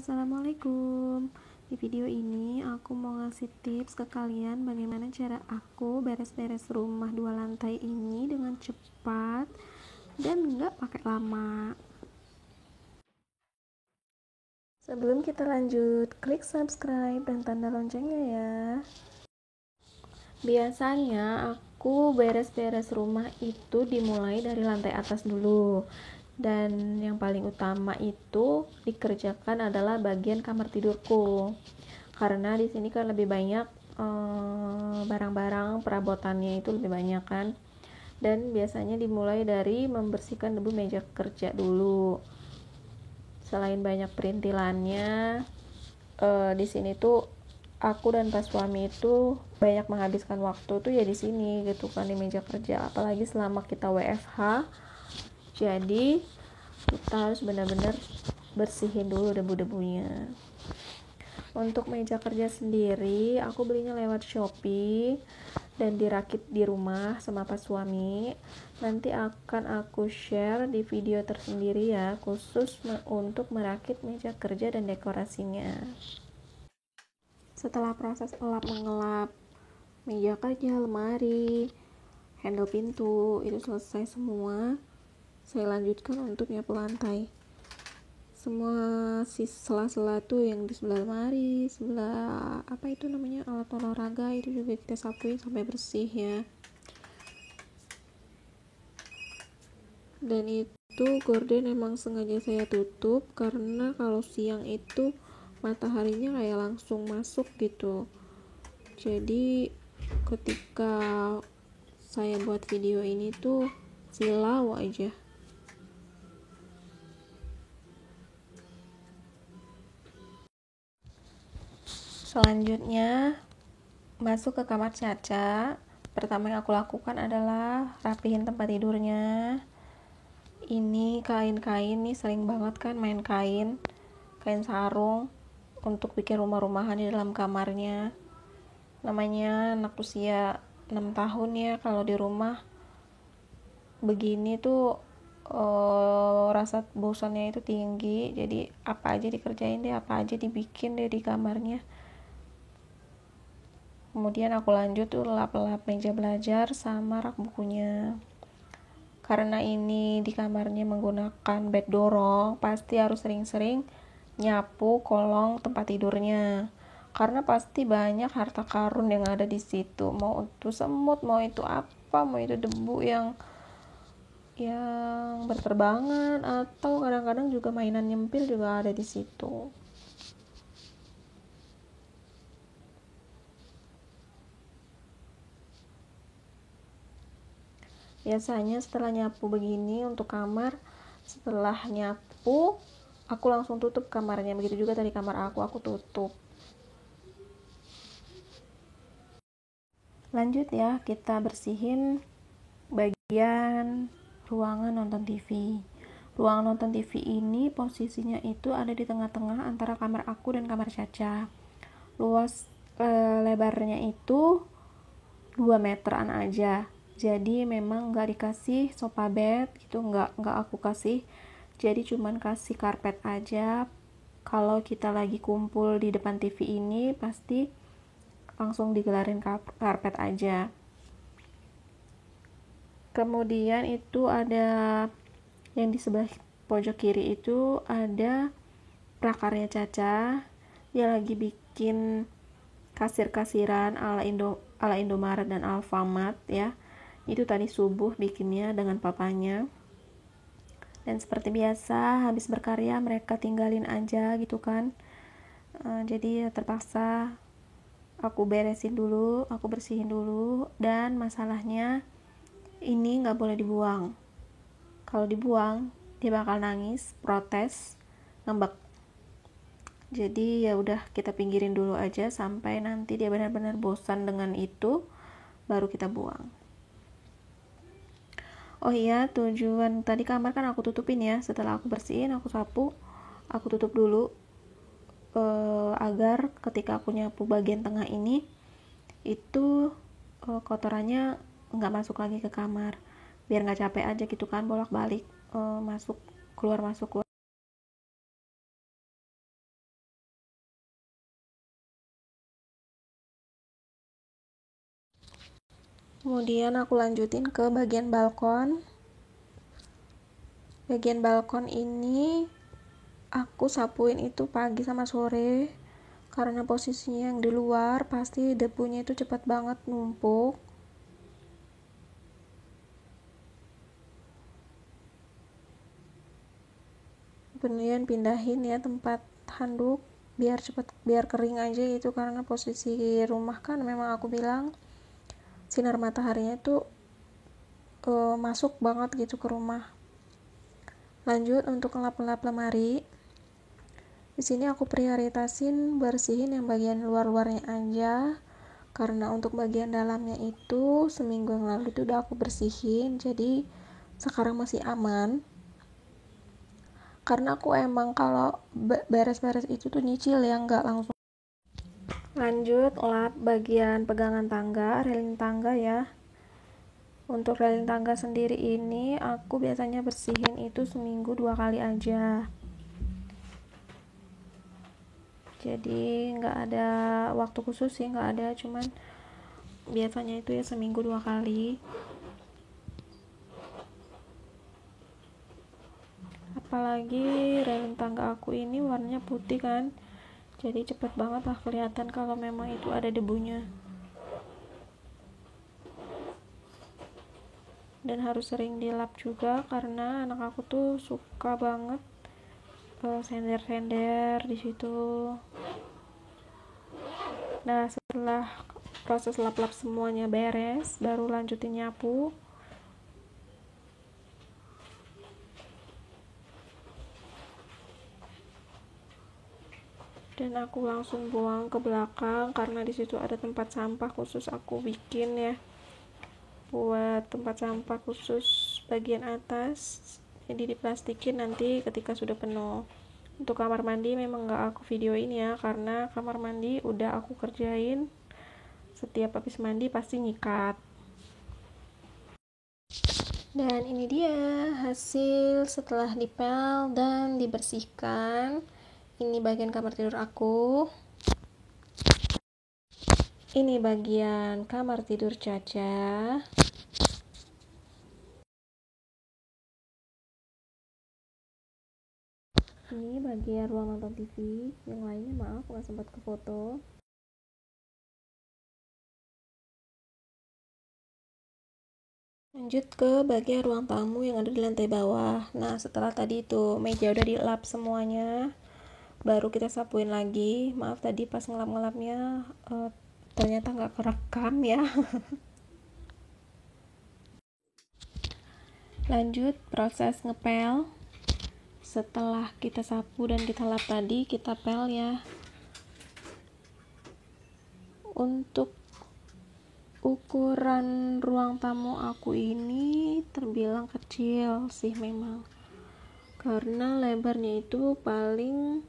Assalamualaikum. Di video ini aku mau ngasih tips ke kalian bagaimana cara aku beres-beres rumah 2 lantai ini dengan cepat dan nggak pakai lama. Sebelum kita lanjut, klik subscribe dan tanda loncengnya ya. Biasanya aku beres-beres rumah itu dimulai dari lantai atas dulu. Dan yang paling utama itu dikerjakan adalah bagian kamar tidurku. Karena di sini kan lebih banyak barang-barang perabotannya itu lebih banyak kan. Dan biasanya dimulai dari membersihkan debu meja kerja dulu. Selain banyak perintilannya, di sini tuh aku dan pas suami itu banyak menghabiskan waktu tuh ya di sini gitu kan, di meja kerja, apalagi selama kita WFH. Jadi kita harus benar-benar bersihin dulu debu-debunya. Untuk meja kerja sendiri aku belinya lewat Shopee dan dirakit di rumah sama pas suami. Nanti akan aku share di video tersendiri ya, khusus untuk merakit meja kerja dan dekorasinya. Setelah proses elap mengelap meja kerja, lemari, handle pintu itu selesai semua, saya lanjutkan untuk nyapu lantai. Semua sela-sela tuh yang di sebelah lemari, sebelah apa itu namanya, alat olahraga, itu juga kita sapuin sampai bersih ya. Dan itu gorden emang sengaja saya tutup karena kalau siang itu mataharinya kayak langsung masuk gitu. Jadi ketika saya buat video ini tuh silau aja. Selanjutnya masuk ke kamar Caca. Pertama yang aku lakukan adalah rapihin tempat tidurnya. Ini kain-kain nih, sering banget kan main kain sarung untuk bikin rumah-rumahan di dalam kamarnya. Namanya anak usia 6 tahun ya, kalau di rumah begini tuh rasa bosannya itu tinggi. Jadi apa aja dikerjain deh, apa aja dibikin deh di kamarnya. Kemudian aku lanjut tuh lap-lap meja belajar sama rak bukunya. Karena ini di kamarnya menggunakan bed dorong, pasti harus sering-sering nyapu kolong tempat tidurnya. Karena pasti banyak harta karun yang ada di situ. Mau itu semut, mau itu apa, mau itu debu yang berterbangan, atau kadang-kadang juga mainan nyempil juga ada di situ. Biasanya setelah nyapu begini untuk kamar, setelah nyapu aku langsung tutup kamarnya. Begitu juga tadi kamar aku tutup. Lanjut ya, kita bersihin bagian ruangan nonton TV. Ruangan nonton TV ini posisinya itu ada di tengah-tengah antara kamar aku dan kamar Caca. Luas lebarnya itu 2 meteran aja. Jadi memang nggak dikasih sofa bed gitu, nggak aku kasih. Jadi cuman kasih karpet aja. Kalau kita lagi kumpul di depan TV ini pasti langsung digelarin karpet aja. Kemudian itu ada yang di sebelah pojok kiri itu ada prakarya Caca. Dia lagi bikin kasir-kasiran ala Indomaret dan Alfamart ya. Itu tadi subuh bikinnya dengan papanya. Dan seperti biasa habis berkarya mereka tinggalin aja gitu kan. Jadi terpaksa aku beresin dulu, aku bersihin dulu. Dan masalahnya ini nggak boleh dibuang. Kalau dibuang dia bakal nangis, protes, ngambek. Jadi ya udah, kita pinggirin dulu aja sampai nanti dia benar-benar bosan dengan itu, baru kita buang. Oh iya, tujuan tadi kamar kan aku tutupin ya. Setelah aku bersihin, aku sapu, aku tutup dulu agar ketika aku nyapu bagian tengah ini itu kotorannya nggak masuk lagi ke kamar, biar nggak capek aja gitu kan bolak-balik masuk keluar. Kemudian aku lanjutin ke bagian balkon. Bagian balkon ini aku sapuin itu pagi sama sore, karena posisinya yang di luar pasti debunya itu cepat banget numpuk. Kemudian pindahin ya tempat handuk biar cepet, biar kering aja gitu, karena posisi rumah kan memang aku bilang sinar mataharinya itu masuk banget gitu ke rumah. Lanjut untuk ngelap-ngelap lemari. Di sini aku prioritasin bersihin yang bagian luar-luarnya aja, karena untuk bagian dalamnya itu seminggu yang lalu itu udah aku bersihin, jadi sekarang masih aman. Karena aku emang kalau beres-beres itu tuh nyicil ya, nggak langsung. Lanjut lap bagian pegangan tangga, railing tangga ya. Untuk railing tangga sendiri ini aku biasanya bersihin itu seminggu 2 kali aja, jadi nggak ada waktu khusus sih, nggak ada, cuman biasanya itu ya seminggu 2 kali. Apalagi railing tangga aku ini warnanya putih kan, jadi cepet banget lah kelihatan kalau memang itu ada debunya. Dan harus sering dilap juga, karena anak aku tuh suka banget sender-sender di situ. Nah, setelah proses lap-lap semuanya beres, baru lanjutin nyapu. Dan aku langsung buang ke belakang, karena di situ ada tempat sampah khusus aku bikin ya, buat tempat sampah khusus bagian atas, jadi diplastikin nanti ketika sudah penuh. Untuk kamar mandi memang nggak aku videoin ya, karena kamar mandi udah aku kerjain, setiap habis mandi pasti nyikat. Dan ini dia hasil setelah dipel dan dibersihkan. Ini bagian kamar tidur aku. Ini bagian kamar tidur Caca. Ini bagian ruang nonton TV. Yang lainnya maaf nggak sempat ke foto. Lanjut ke bagian ruang tamu yang ada di lantai bawah. Nah, setelah tadi itu meja udah dilap semuanya, baru kita sapuin lagi. Maaf tadi pas ngelap-ngelapnya ternyata nggak kerekam ya. Lanjut proses ngepel. Setelah kita sapu dan kita lap tadi, kita pel ya. Untuk ukuran ruang tamu aku ini terbilang kecil sih memang, karena lebarnya itu paling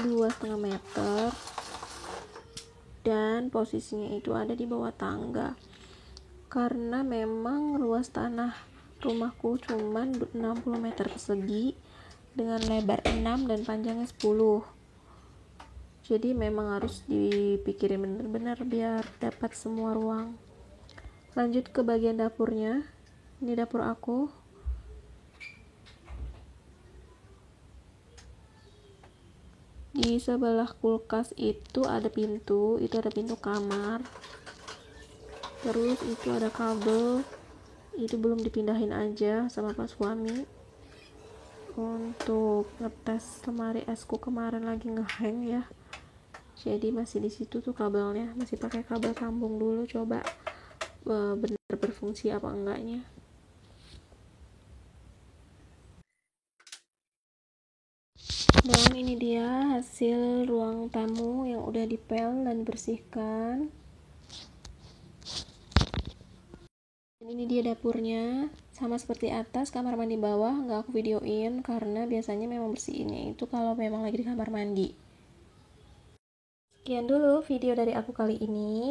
2,5 meter dan posisinya itu ada di bawah tangga, karena memang luas tanah rumahku cuman 60 meter persegi dengan lebar 6 dan panjangnya 10. Jadi memang harus dipikirin bener-bener biar dapat semua ruang. Lanjut ke bagian dapurnya. Ini dapur aku. Di sebelah kulkas itu ada pintu kamar. Terus itu ada kabel, itu belum dipindahin aja sama pak suami. Untuk ngetes lemari esku kemarin lagi ngehang ya, jadi masih di situ tuh kabelnya, masih pakai kabel sambung dulu, coba benar berfungsi apa enggaknya. Dan ini dia hasil ruang tamu yang udah dipel dan bersihkan. Dan ini dia dapurnya, sama seperti atas, kamar mandi bawah nggak aku videoin karena biasanya memang bersihinnya itu kalau memang lagi di kamar mandi. Sekian dulu video dari aku kali ini.